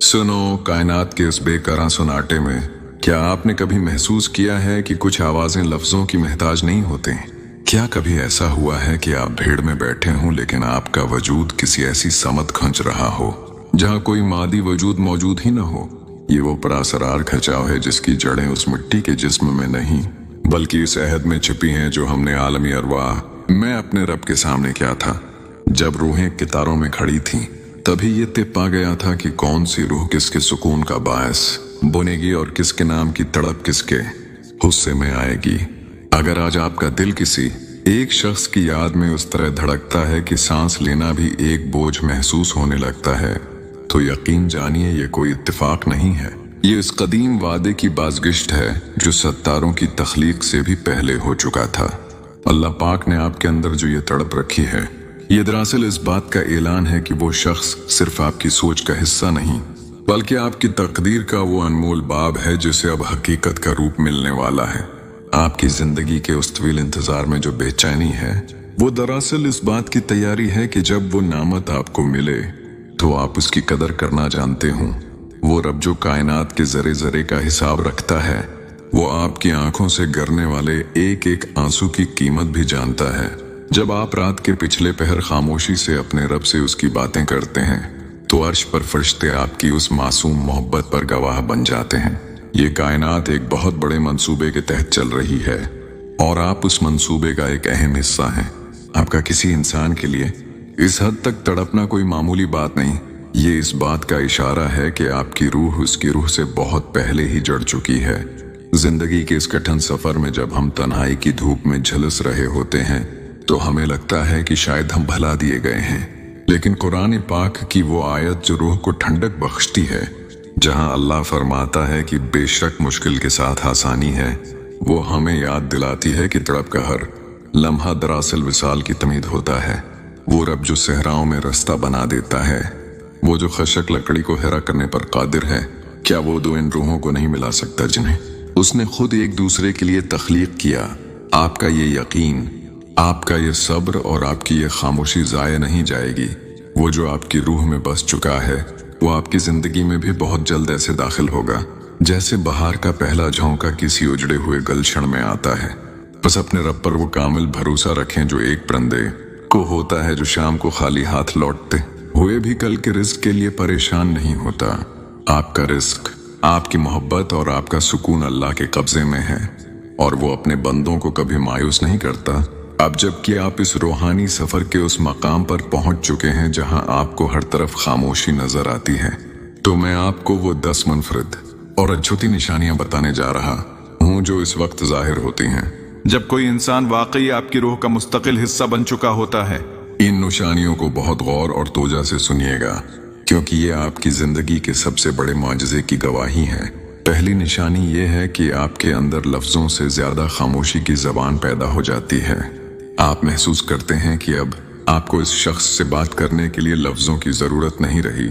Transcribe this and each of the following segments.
सुनो, कायनात के इस बेकरां सन्नाटे में क्या आपने कभी महसूस किया है कि कुछ आवाजें लफ्जों की मोहताज नहीं होते? क्या कभी ऐसा हुआ है कि आप भीड़ में बैठे हों लेकिन आपका वजूद किसी ऐसी समत खंच रहा हो जहां कोई मादी वजूद मौजूद ही न हो? ये वो परासरार खचाव है जिसकी जड़ें उस मिट्टी के जिस्म में नहीं बल्कि इस अहद में छिपी हैं जो हमने आलमी अरवाह मैं अपने रब के सामने किया था। जब रूहें कितारों में खड़ी थीं तभी ये तय पा गया था कि कौन सी रूह किसके सुकून का बायस बनेगी और किसके नाम की तड़प किसके गुस्से में आएगी। अगर आज आपका दिल किसी एक शख्स की याद में उस तरह धड़कता है कि सांस लेना भी एक बोझ महसूस होने लगता है, तो यकीन जानिए ये कोई इत्तेफाक नहीं है। ये इस कदीम वादे की बाज़गिश्त है जो सत्तारों की तख्लीक से भी पहले हो चुका था। अल्लाह पाक ने आपके अंदर जो ये तड़प रखी है, ये दरअसल इस बात का ऐलान है कि वो शख्स सिर्फ आपकी सोच का हिस्सा नहीं बल्कि आपकी तकदीर का वो अनमोल बाब है जिसे अब हकीकत का रूप मिलने वाला है। आपकी जिंदगी के उस तवील इंतजार में जो बेचैनी है वो दरअसल इस बात की तैयारी है कि जब वो नामत आपको मिले तो आप उसकी कदर करना जानते हो। वो रब जो कायनात के जरे जरे का हिसाब रखता है, वो आपकी आंखों से गिरने वाले एक एक आंसू की कीमत भी जानता है। जब आप रात के पिछले पहर खामोशी से अपने रब से उसकी बातें करते हैं तो अर्श पर फरिश्ते आपकी उस मासूम मोहब्बत पर गवाह बन जाते हैं। ये कायनात एक बहुत बड़े मंसूबे के तहत चल रही है और आप उस मंसूबे का एक अहम हिस्सा हैं। आपका किसी इंसान के लिए इस हद तक तड़पना कोई मामूली बात नहीं। ये इस बात का इशारा है कि आपकी रूह उसकी रूह से बहुत पहले ही जड़ चुकी है। जिंदगी के इस कठिन सफर में जब हम तन्हाई की धूप में झुलस रहे होते हैं तो हमें लगता है कि शायद हम भुला दिए गए हैं, लेकिन कुरान पाक की वो आयत जो रूह को ठंडक बख्शती है, जहां अल्लाह फरमाता है कि बेशक मुश्किल के साथ आसानी है, वो हमें याद दिलाती है कि तड़प का हर लम्हा दरअसल विसाल की तमीद होता है। वो रब जो सहराओं में रास्ता बना देता है, वो जो खशक लकड़ी को हरा करने पर कादिर है, क्या वो दो इन रूहों को नहीं मिला सकता जिन्हें उसने खुद एक दूसरे के लिए तख्लीक किया? आपका ये यकीन, आपका ये सब्र और आपकी ये खामोशी जाया नहीं जाएगी। वो जो आपकी रूह में बस चुका है वो आपकी जिंदगी में भी बहुत जल्द ऐसे दाखिल होगा जैसे बहार का पहला झोंका किसी उजड़े हुए गलशण में आता है। बस अपने रब पर वो कामिल भरोसा रखें जो एक परिंदे को होता है जो शाम को खाली हाथ लौटते हुए भी कल के रिस्क के लिए परेशान नहीं होता। आपका रिस्क, आपकी मोहब्बत और आपका सुकून अल्लाह के कब्जे में है और वो अपने बंदों को कभी मायूस नहीं करता। अब जबकि आप इस रूहानी सफर के उस मकाम पर पहुंच चुके हैं जहां आपको हर तरफ खामोशी नजर आती है, तो मैं आपको वो 10 मुनफरिद और अछूती निशानियां बताने जा रहा हूं जो इस वक्त जाहिर होती हैं जब कोई इंसान वाकई आपकी रूह का मुस्तकिल हिस्सा बन चुका होता है। इन निशानियों को बहुत गौर और तोजा से सुनिएगा क्योंकि ये आपकी जिंदगी के सबसे बड़े मुआजिजे की गवाही है। पहली निशानी ये है कि आपके अंदर लफ्जों से ज्यादा खामोशी की जबान पैदा हो जाती है। आप महसूस करते हैं कि अब आपको इस शख्स से बात करने के लिए लफ्जों की जरूरत नहीं रही,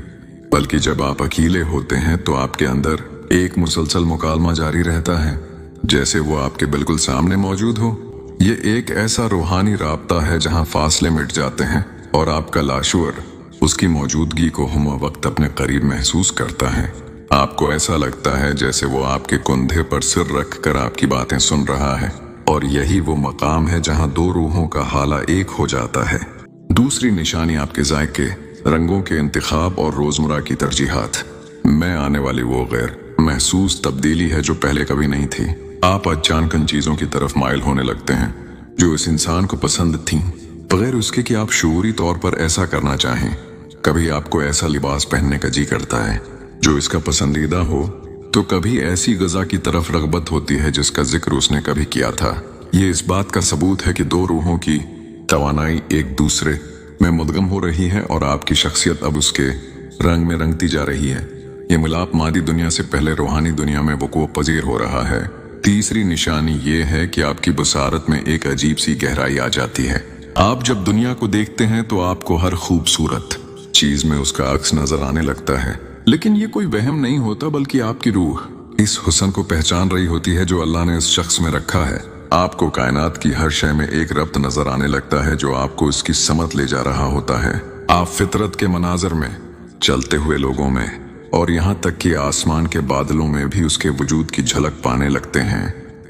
बल्कि जब आप अकेले होते हैं तो आपके अंदर एक मुसलसल मुकालमा जारी रहता है जैसे वो आपके बिल्कुल सामने मौजूद हो। ये एक ऐसा रूहानी राब्ता है जहां फासले मिट जाते हैं और आपका लाशूर उसकी मौजूदगी को हम वक्त अपने करीब महसूस करता है। आपको ऐसा लगता है जैसे वो आपके कंधे पर सिर रख कर आपकी बातें सुन रहा है और यही वो मकाम है जहां दो रूहों का हाला एक हो जाता है। दूसरी निशानी आपके जायके, रंगों के इंतखाब और रोजमर्रा की तरजीहात में आने वाली वो गैर महसूस तब्दीली है जो पहले कभी नहीं थी। आप अचानक उन चीजों की तरफ माइल होने लगते हैं जो इस इंसान को पसंद थीं, बगैर उसके कि आप शऊरी तौर पर ऐसा करना चाहें। कभी आपको ऐसा लिबास पहनने का जी करता है जो इसका पसंदीदा हो, तो कभी ऐसी गजा की तरफ रगबत होती है जिसका जिक्र उसने कभी किया था। ये इस बात का सबूत है कि दो रूहों की तवानाई एक दूसरे में मुदगम हो रही है और आपकी शख्सियत अब उसके रंग में रंगती जा रही है। ये मिलाप मादी दुनिया से पहले रूहानी दुनिया में वक़ूअ पजीर हो रहा है। तीसरी निशानी ये है कि आपकी बसारत में एक अजीब सी गहराई आ जाती है। आप जब दुनिया को देखते हैं तो आपको हर खूबसूरत चीज में उसका अक्स नजर आने लगता है, लेकिन ये कोई वहम नहीं होता बल्कि आपकी रूह इस हुस्न को पहचान रही होती है जो अल्लाह ने इस शख्स में रखा है। आपको कायनात की हर शय में एक रब्त नजर आने लगता है जो आपको इसकी समत ले जा रहा होता है। आप फितरत के मनाजर में, चलते हुए लोगों में और यहाँ तक कि आसमान के बादलों में भी उसके वजूद की झलक पाने लगते हैं,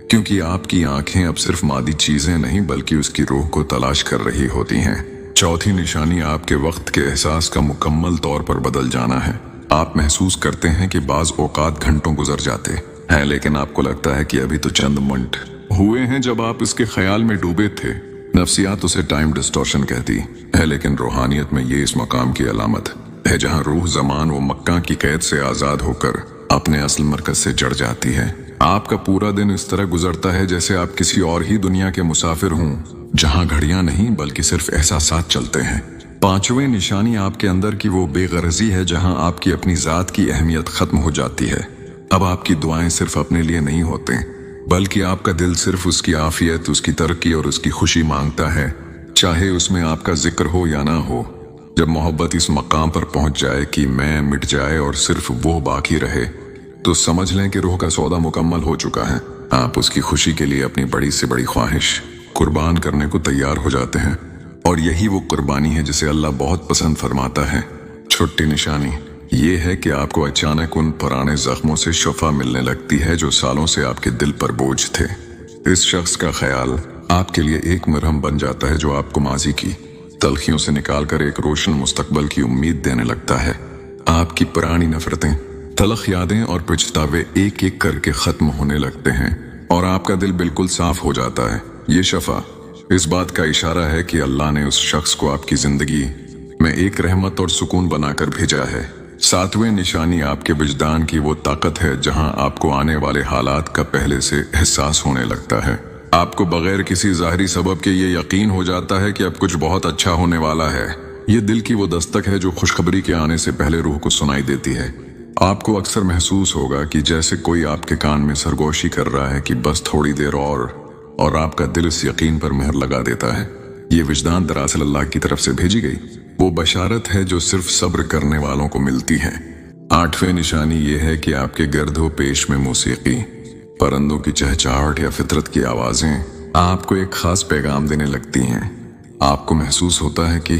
क्योंकि आपकी आंखें अब सिर्फ मादी चीजें नहीं बल्कि उसकी रूह को तलाश कर रही होती हैं। चौथी निशानी आपके वक्त के एहसास का मुकम्मल तौर पर बदल जाना है। आप महसूस करते हैं कि बाज औकात घंटों गुजर जाते हैं, लेकिन आपको लगता है कि अभी तो चंद मिनट हुए हैं जब आप इसके ख्याल में डूबे थे। नफ्सियात उसे टाइम डिस्टॉर्शन कहती है, लेकिन रूहानियत में ये इस मकाम की अलामत है जहाँ रूह ज़मान व मक्का की कैद से आज़ाद होकर अपने असल मरकज से जड़ जाती है। आपका पूरा दिन इस तरह गुजरता है जैसे आप किसी और ही दुनिया के मुसाफिर हों, जहाँ घड़ियां नहीं बल्कि सिर्फ एहसासात चलते हैं। पांचवें निशानी आपके अंदर की वो बेगरजी है जहाँ आपकी अपनी ज़ात की अहमियत खत्म हो जाती है। अब आपकी दुआएं सिर्फ अपने लिए नहीं होते, बल्कि आपका दिल सिर्फ उसकी आफियत, उसकी तरक्की और उसकी खुशी मांगता है, चाहे उसमें आपका जिक्र हो या ना हो। जब मोहब्बत इस मकाम पर पहुंच जाए कि मैं मिट जाए और सिर्फ वो बाकी रहे, तो समझ लें कि रूह का सौदा मुकम्मल हो चुका है। आप उसकी खुशी के लिए अपनी बड़ी से बड़ी ख्वाहिश कुर्बान करने को तैयार हो जाते हैं, और यही वो कुर्बानी है जिसे अल्लाह बहुत पसंद फरमाता है। छठी निशानी ये है कि आपको अचानक उन पुराने जख्मों से शफा मिलने लगती है जो सालों से आपके दिल पर बोझ थे। इस शख्स का ख्याल आपके लिए एक मरहम बन जाता है जो आपको माजी की तलखियों से निकालकर एक रोशन मुस्तकबल की उम्मीद देने लगता है। आपकी पुरानी नफरतें, तलख यादें और पछतावे एक एक करके खत्म होने लगते हैं और आपका दिल बिल्कुल साफ हो जाता है। ये शफा इस बात का इशारा है कि अल्लाह ने उस शख्स को आपकी जिंदगी में एक रहमत और सुकून बनाकर भेजा है। सातवें निशानी आपके विजदान की वो ताकत है जहां आपको आने वाले हालात का पहले से एहसास होने लगता है। आपको बगैर किसी ज़ाहिरी सबब के ये यकीन हो जाता है कि अब कुछ बहुत अच्छा होने वाला है। ये दिल की वो दस्तक है जो खुशखबरी के आने से पहले रूह को सुनाई देती है। आपको अक्सर महसूस होगा कि जैसे कोई आपके कान में सरगोशी कर रहा है कि बस थोड़ी देर और आपका दिल इस यकीन पर मेहर लगा देता है। ये विजदान दरअसल अल्लाह की तरफ से भेजी गई वो बशारत है जो सिर्फ सब्र करने वालों को मिलती है। आठवें निशानी ये है कि आपके गर्दो पेश में मौसीकी, परिंदों की चहचहाहट या फितरत की आवाजें आपको एक खास पैगाम देने लगती हैं। आपको महसूस होता है कि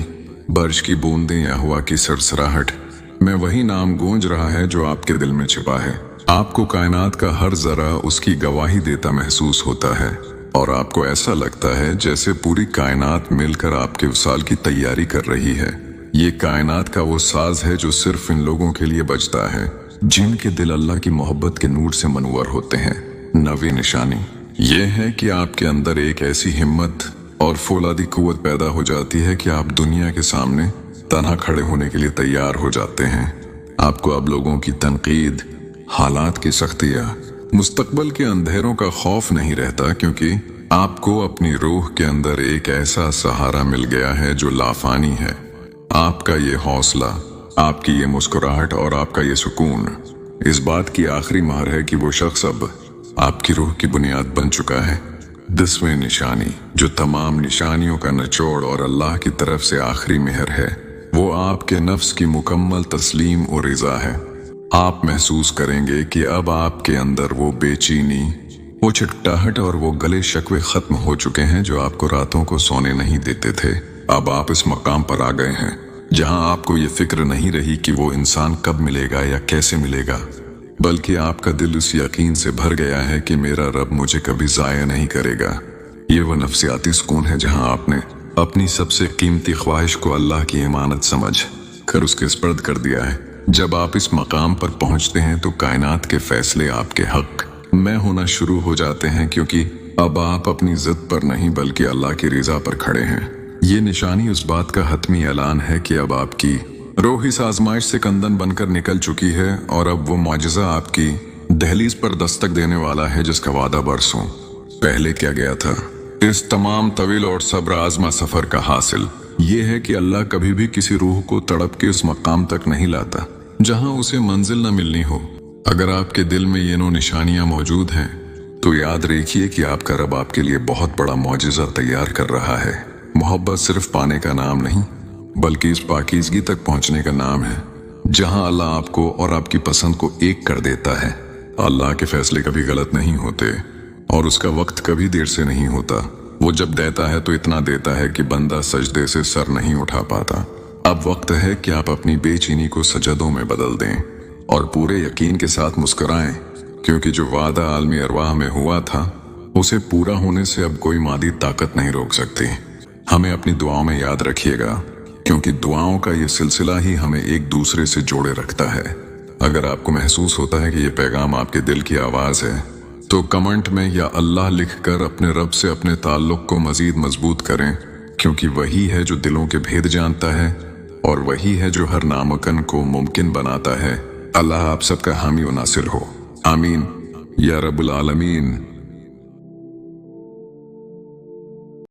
बारिश की बूंदें या हवा की सरसराहट में वही नाम गूंज रहा है जो आपके दिल में छिपा है। आपको कायनात का हर जरा उसकी गवाही देता महसूस होता है और आपको ऐसा लगता है जैसे पूरी कायनात मिलकर आपके वसाल की तैयारी कर रही है। ये कायनात का वो साज है जो सिर्फ इन लोगों के लिए बजता है जिनके दिल अल्लाह की मोहब्बत के नूर से मनवर होते हैं। नवी निशानी ये है कि आपके अंदर एक ऐसी हिम्मत और फौलादी कुव्वत पैदा हो जाती है कि आप दुनिया के सामने तन्हा खड़े होने के लिए तैयार हो जाते हैं। आपको अब लोगों की तनकीद, हालात की सख्तियां, मुस्तकबल के अंधेरों का खौफ नहीं रहता, क्योंकि आपको अपनी रूह के अंदर एक ऐसा सहारा मिल गया है जो लाफानी है। आपका ये हौसला, आपकी ये मुस्कुराहट और आपका ये सुकून इस बात की आखिरी मार है कि वो शख्स अब आपकी रूह की बुनियाद बन चुका है। 10वें निशानी जो तमाम निशानियों का निचोड़ और अल्लाह की तरफ से आखिरी मेहर है, वो आपके नफ्स की मुकम्मल तस्लीम और रिजा है। आप महसूस करेंगे कि अब आपके अंदर वो बेचैनी, वो छिटपटाहट और वो गले शक्वे खत्म हो चुके हैं जो आपको रातों को सोने नहीं देते थे। अब आप इस मकाम पर आ गए हैं जहां आपको ये फिक्र नहीं रही कि वो इंसान कब मिलेगा या कैसे मिलेगा, बल्कि आपका दिल उस यकीन से भर गया है कि मेरा रब मुझे कभी जाया नहीं करेगा। ये वो नफ्सियाती सुकून है जहां आपने अपनी सबसे कीमती ख्वाहिश को अल्लाह की इमानत समझ कर उसके स्पर्द कर दिया है। जब आप इस मकाम पर पहुंचते हैं तो कायनात के फैसले आपके हक में होना शुरू हो जाते हैं, क्योंकि अब आप अपनी जिद पर नहीं बल्कि अल्लाह की रिजा पर खड़े हैं। ये निशानी उस बात का हतमी ऐलान है कि अब आपकी रूह इस आजमाइश से कंदन बनकर निकल चुकी है और अब वो मुआजिजा आपकी दहलीज पर दस्तक देने वाला है जिसका वादा बरसों पहले किया गया था। इस तमाम तवील और सब्र आजमा सफर का हासिल ये है कि अल्लाह कभी भी किसी रूह को तड़प के उस मकाम तक नहीं लाता जहां उसे मंजिल न मिलनी हो। अगर आपके दिल में ये नो निशानियां मौजूद हैं तो याद रखिए कि आपका रब आपके लिए बहुत बड़ा मौजिजा तैयार कर रहा है। मोहब्बत सिर्फ पाने का नाम नहीं बल्कि इस पाकीज़गी तक पहुंचने का नाम है जहां अल्लाह आपको और आपकी पसंद को एक कर देता है। अल्लाह के फैसले कभी गलत नहीं होते और उसका वक्त कभी देर से नहीं होता। वो जब देता है तो इतना देता है कि बंदा सजदे से सर नहीं उठा पाता। अब वक्त है कि आप अपनी बेचैनी को सजदों में बदल दें। और पूरे यकीन के साथ मुस्कुराएं, क्योंकि जो वादा आलमी अरवाह में हुआ था उसे पूरा होने से अब कोई मादी ताकत नहीं रोक सकती। हमें अपनी दुआओं में याद रखिएगा, क्योंकि दुआओं का ये सिलसिला ही हमें एक दूसरे से जोड़े रखता है। अगर आपको महसूस होता है कि ये पैगाम आपके दिल की आवाज है, तो कमेंट में या अल्लाह लिखकर अपने रब से अपने ताल्लुक को मजीद मजबूत करें, क्योंकि वही है जो दिलों के भेद जानता है और वही है जो हर नामुमकिन को मुमकिन बनाता है। अल्लाह आप सबका हामी व नासिर हो। आमीन या रब्बुल आलमीन।